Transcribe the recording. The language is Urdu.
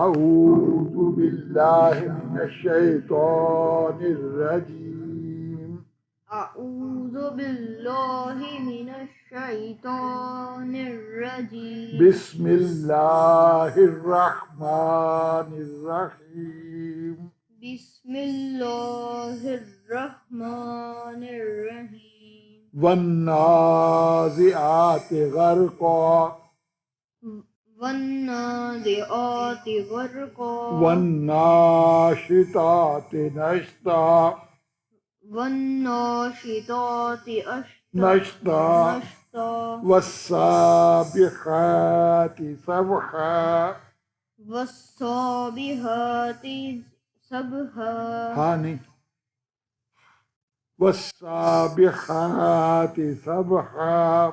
أعوذ بالله من الشيطان الرجيم أعوذ بالله من الشيطان الرجيم بسم الله الرحمن الرحيم بسم الله الرحمن الرحيم والنازعات غرقا والنازعات غرقا والناشطات نشطا والناشطات نشطا نشطا والسابحات سبحا والصابحات سبحا هاني والسابحات سبحا